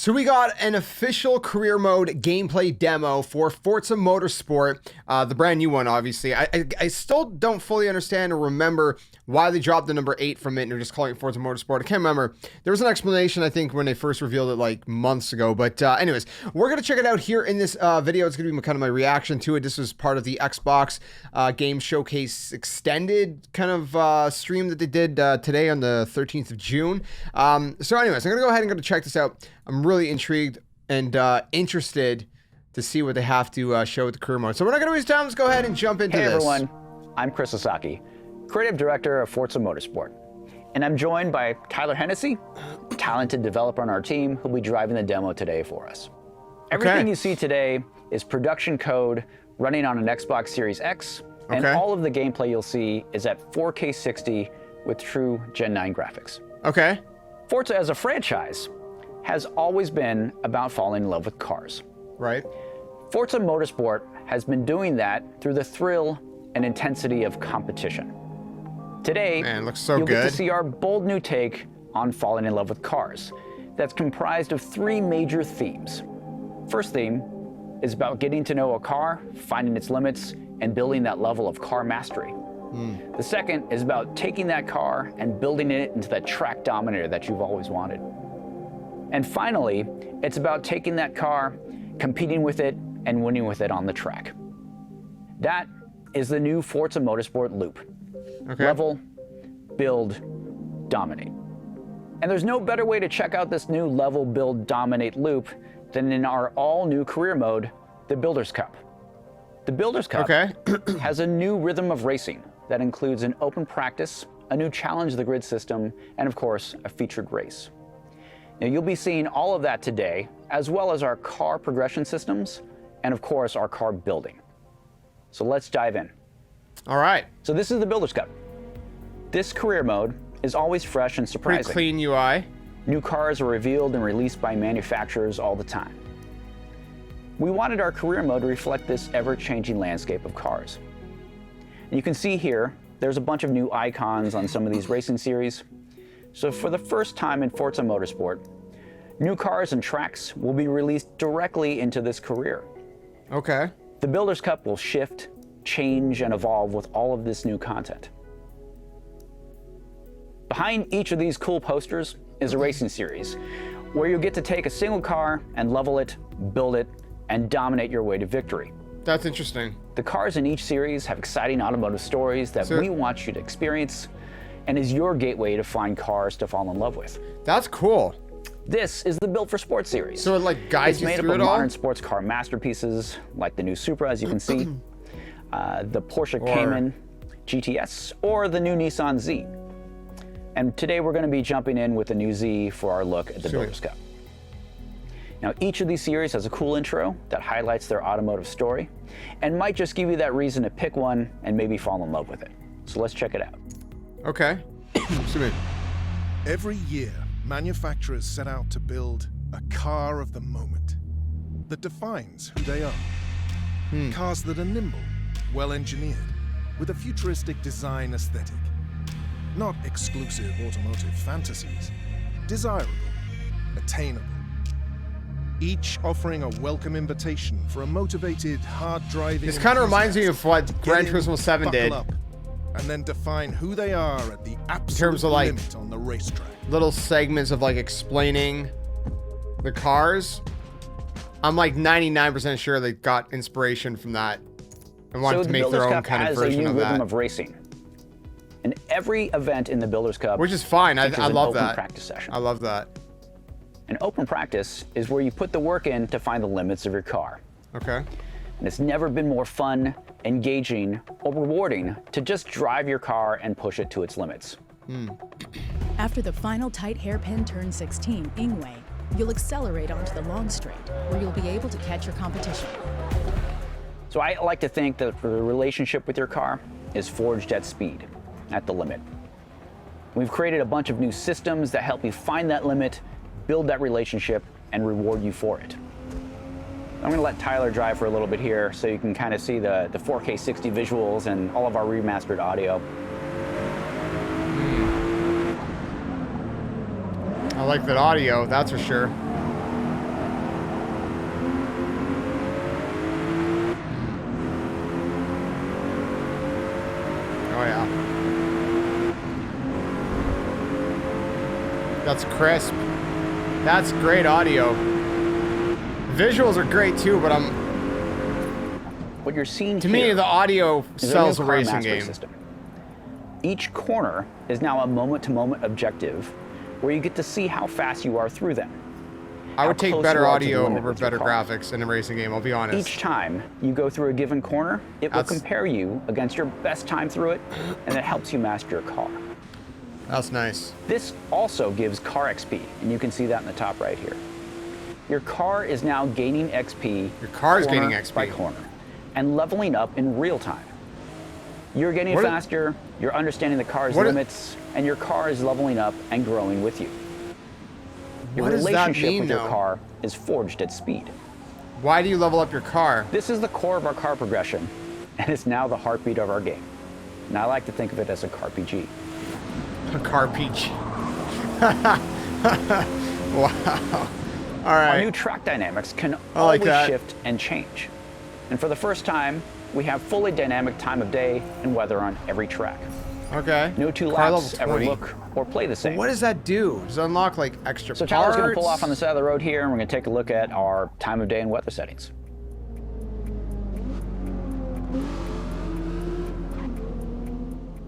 So we got an official career mode gameplay demo for Forza Motorsport, the brand new one, obviously. I still don't fully understand or remember why they dropped the number 8 from it and they're just calling it Forza Motorsport. I can't remember. There was an explanation, I think, when they first revealed it like months ago. But anyways, we're going to check it out here in this video. It's going to be kind of my reaction to it. This was part of the Xbox Game Showcase Extended kind of stream that they did today on the 13th of June. So anyways, I'm going to go ahead and check this out. I'm really intrigued and interested to see what they have to show with the career mode. So we're not going to waste time. Let's go ahead and jump into this. Hey everyone, I'm Chris Sasaki, Creative Director of Forza Motorsport. And I'm joined by Tyler Hennessy, talented developer on our team, who'll be driving the demo today for us. Everything you see today is production code running on an Xbox Series X, and all of the gameplay you'll see is at 4K 60 with true Gen 9 graphics. Okay. Forza as a franchise has always been about falling in love with cars. Right. Forza Motorsport has been doing that through the thrill and intensity of competition. Today, man, looks so you'll good. get to see our bold new take on falling in love with cars that's comprised of 3 major themes. First theme is about getting to know a car, finding its limits, and building that level of car mastery. The second is about taking that car and building it into that track dominator that you've always wanted. And finally, it's about taking that car, competing with it, and winning with it on the track. That is the new Forza Motorsport loop. Level, build, dominate. And there's no better way to check out this new level, build, dominate loop than in our all-new career mode, the Builders Cup. The Builders Cup has a new rhythm of racing that includes an open practice, a new challenge the grid system, and of course, a featured race. Now, you'll be seeing all of that today, as well as our car progression systems, and of course, our car building. So let's dive in. All right. So this is the Builders Cup. This career mode is always fresh and surprising. Pretty clean UI. New cars are revealed and released by manufacturers all the time. We wanted our career mode to reflect this ever-changing landscape of cars. And you can see here, there's a bunch of new icons on some of these racing series. So for the first time in Forza Motorsport, new cars and tracks will be released directly into this career. Okay. The Builders Cup will shift, change, and evolve with all of this new content. Behind each of these cool posters is a racing series where you'll get to take a single car and level it, build it, and dominate your way to victory. That's interesting. The cars in each series have exciting automotive stories that we want you to experience and is your gateway to find cars to fall in love with. That's cool. This is the Built for Sports series. So it like guides you through it all? It's made up of modern sports car masterpieces like the new Supra, as you can see, the Porsche Cayman GTS, or the new Nissan Z. And today we're going to be jumping in with the new Z for our look at the Builders Cup. Now, each of these series has a cool intro that highlights their automotive story and might just give you that reason to pick one and maybe fall in love with it. So let's check it out. Okay. Every year, manufacturers set out to build a car of the moment that defines who they are. Cars that are nimble, well-engineered, with a futuristic design aesthetic. Not exclusive automotive fantasies, desirable, attainable. Each offering a welcome invitation for a motivated, hard-driving. This kind of reminds me of what Gran Turismo 7 did. Up, and then define who they are at the absolute limit on the racetrack. Little segments of like explaining the cars. I'm like 99% sure they got inspiration from that and wanted to make their own kind of version of that. So the Builders Cup has a new rhythm of racing. And every event in the Builders Cup, which is fine. I love that. Practice session. I love that. An open practice is where you put the work in to find the limits of your car. Okay. And it's never been more fun, engaging, or rewarding to just drive your car and push it to its limits. After the final tight hairpin turn 16, Ingwe, you'll accelerate onto the long straight, where you'll be able to catch your competition. So I like to think that the relationship with your car is forged at speed, at the limit. We've created a bunch of new systems that help you find that limit, build that relationship, and reward you for it. I'm going to let Tyler drive for a little bit here so you can kind of see the 4K 60 visuals and all of our remastered audio. I like that audio, that's for sure. That's crisp. That's great audio. Visuals are great too, but What you're seeing to me, the audio sells a racing game. System. Each corner is now a moment-to-moment objective where you get to see how fast you are through them. I would take better audio over better graphics in a racing game, I'll be honest. Each time you go through a given corner, it will compare you against your best time through it, and it helps you master your car. That's nice. This also gives car XP, and you can see that in the top right here. Your car is now gaining XP. Your car is gaining XP by corner, and leveling up in real time. You're getting faster, you're understanding the car's limits, and your car is leveling up and growing with you. Your relationship with your car is forged at speed. Why do you level up your car? This is the core of our car progression, and it's now the heartbeat of our game. And I like to think of it as a CarPG. A CarPG. Wow. All right. Our new track dynamics can always shift and change. And for the first time, we have fully dynamic time of day and weather on every track. Okay. No two laps ever look or play the same. But what does that do? Does it unlock like extra parts? So Tyler's going to pull off on the side of the road here, and we're going to take a look at our time of day and weather settings.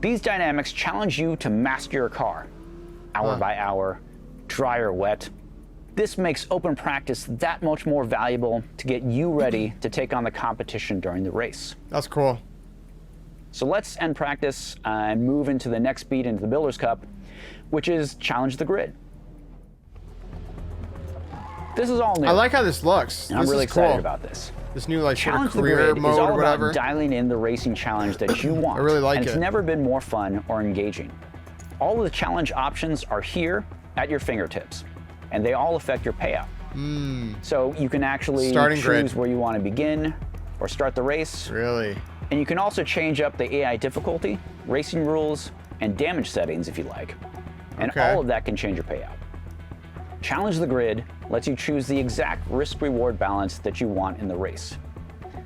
These dynamics challenge you to master your car, hour by hour, dry or wet. This makes open practice that much more valuable to get you ready to take on the competition during the race. That's cool. So let's end practice and move into the next beat into the Builders Cup, which is Challenge the Grid. This is all new. I like how this looks. And I'm really excited about this. This new like Challenge sort of career mode or whatever. About dialing in the racing challenge that you want. I really like and it. It's never been more fun or engaging. All of the challenge options are here at your fingertips, and they all affect your payout. So you can actually choose where you want to begin or start the race. Really? And you can also change up the AI difficulty, racing rules, and damage settings if you like. And all of that can change your payout. Challenge the Grid lets you choose the exact risk-reward balance that you want in the race.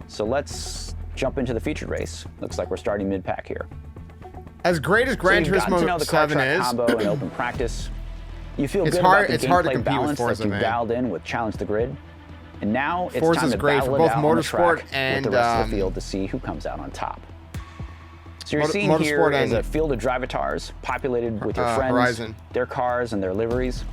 So let's jump into the featured race. Looks like we're starting mid-pack here. As great as Gran Turismo 7 is, combo and open practice, you feel good hard, about the gameplay balance that you've dialed in with Challenge the Grid. And now it's time to battle it out on the track with the rest of the field to see who comes out on top. So you're seeing here is a field of drivatars populated with your friends, their cars, and their liveries.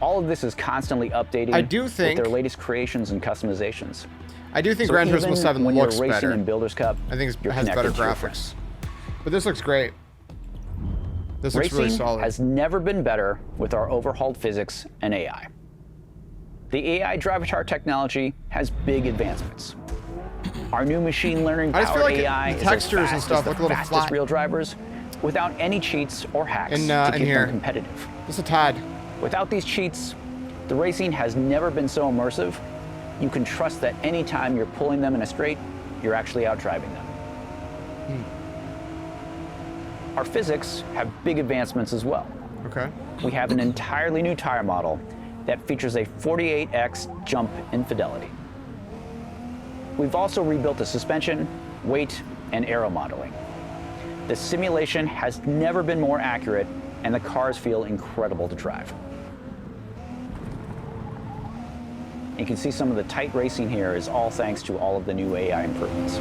All of this is constantly updating with their latest creations and customizations. I do think Gran Turismo 7 when looks you're racing better. in Builders Cup, I think it has better graphics. But this looks great. This looks really solid. Racing has never been better with our overhauled physics and AI. The AI Drivatar technology has big advancements. Our new machine learning powered AI is textures and stuff look a little fastest flat. real drivers without any cheats or hacks to keep them competitive. Just a tad. Without these cheats, the racing has never been so immersive. You can trust that anytime you're pulling them in a straight, you're actually out driving them. Our physics have big advancements as well. Okay. We have an entirely new tire model that features a 48x jump in fidelity. We've also rebuilt the suspension, weight, and aero modeling. The simulation has never been more accurate, and the cars feel incredible to drive. You can see some of the tight racing here is all thanks to all of the new AI improvements.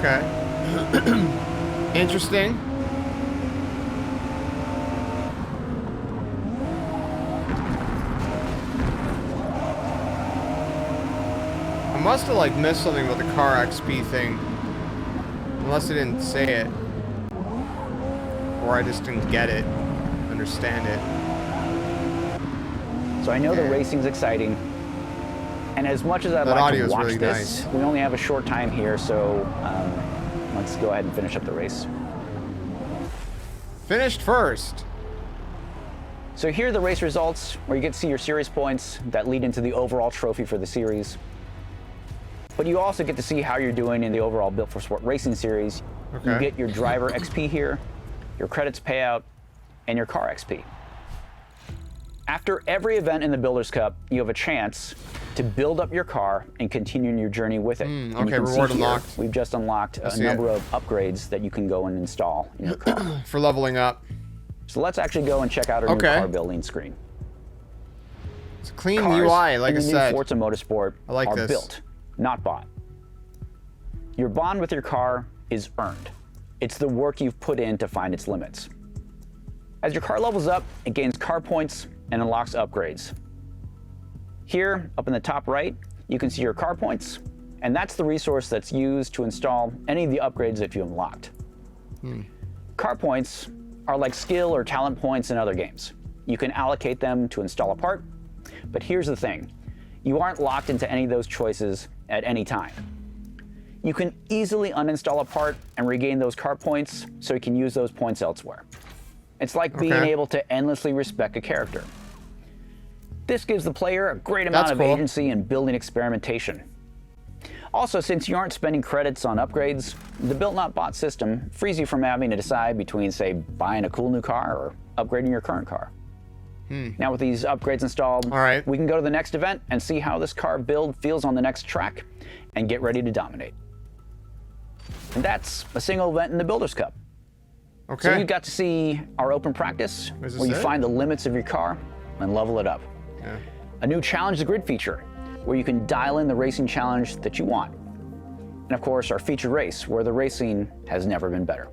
Okay. Interesting. I must have like missed something about the car XP thing. Unless they didn't say it. Or I just didn't get it. Understand it. So I know the racing's exciting. And as much as I'd like to watch this, we only have a short time here, so let's go ahead and finish up the race. Finished first. So here are the race results, where you get to see your series points that lead into the overall trophy for the series. But you also get to see how you're doing in the overall Built for Sport Racing Series. You get your driver XP here, your credits payout, and your car XP. After every event in the Builders Cup, you have a chance to build up your car and continue your journey with it. Okay, reward unlocked. We've just unlocked a number of upgrades that you can go and install in your car. For leveling up. So let's actually go and check out our new car building screen. It's a clean Cars UI, like in I the said. new Forza Motorsport are built, not bought. Your bond with your car is earned. It's the work you've put in to find its limits. As your car levels up, it gains car points and unlocks upgrades. Here, up in the top right, you can see your car points, and that's the resource that's used to install any of the upgrades that you unlocked. Car points are like skill or talent points in other games. You can allocate them to install a part, but here's the thing. You aren't locked into any of those choices at any time. You can easily uninstall a part and regain those car points so you can use those points elsewhere. It's like being able to endlessly respec a character. This gives the player a great amount of agency in building experimentation. Also, since you aren't spending credits on upgrades, the built not bought system frees you from having to decide between, say, buying a cool new car or upgrading your current car. Now with these upgrades installed, we can go to the next event and see how this car build feels on the next track and get ready to dominate. And that's a single event in the Builders Cup. So you got to see our open practice where you find the limits of your car and level it up. A new Challenge the Grid feature where you can dial in the racing challenge that you want. And of course, our featured race where the racing has never been better.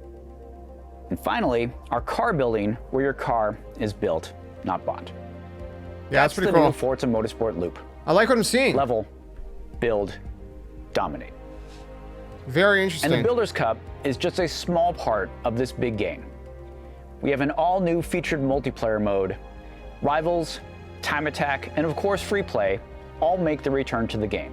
And finally, our car building where your car is built, not bought. Yeah, that's pretty cool. That's the new Forza Motorsport loop. I like what I'm seeing. Level, build, dominate. Very interesting. And the Builders Cup is just a small part of this big game. We have an all-new featured multiplayer mode. Rivals, Time Attack, and of course Free Play all make the return to the game.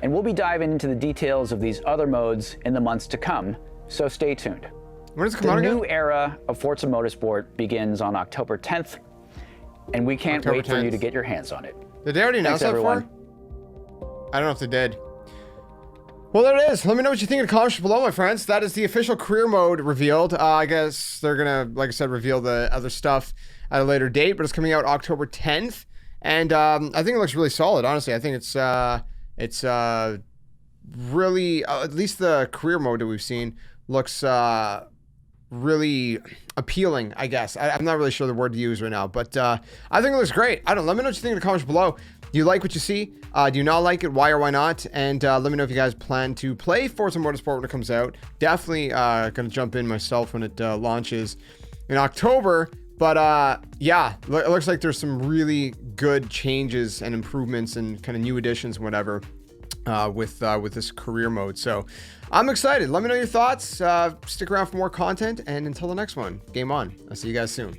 And we'll be diving into the details of these other modes in the months to come, so stay tuned. When does it come out again? The new era of Forza Motorsport begins on October 10th, and we can't wait for you to get your hands on it. Did they already announce that for? I don't know if they did. Well, there it is. Let me know what you think in the comments below, my friends. That is the official career mode revealed. I guess they're going to, like I said, reveal the other stuff at a later date, but it's coming out October 10th. And I think it looks really solid, honestly. I think it's really, at least the career mode that we've seen looks really appealing, I guess. I'm not really sure the word to use right now, but I think it looks great. Let me know what you think in the comments below. Do you like what you see? Do you not like it? Why or why not? And let me know if you guys plan to play Forza Motorsport when it comes out. Definitely going to jump in myself when it launches in October. But yeah, it looks like there's some really good changes and improvements and kind of new additions and whatever with this career mode. So I'm excited. Let me know your thoughts. Stick around for more content. And until the next one, game on. I'll see you guys soon.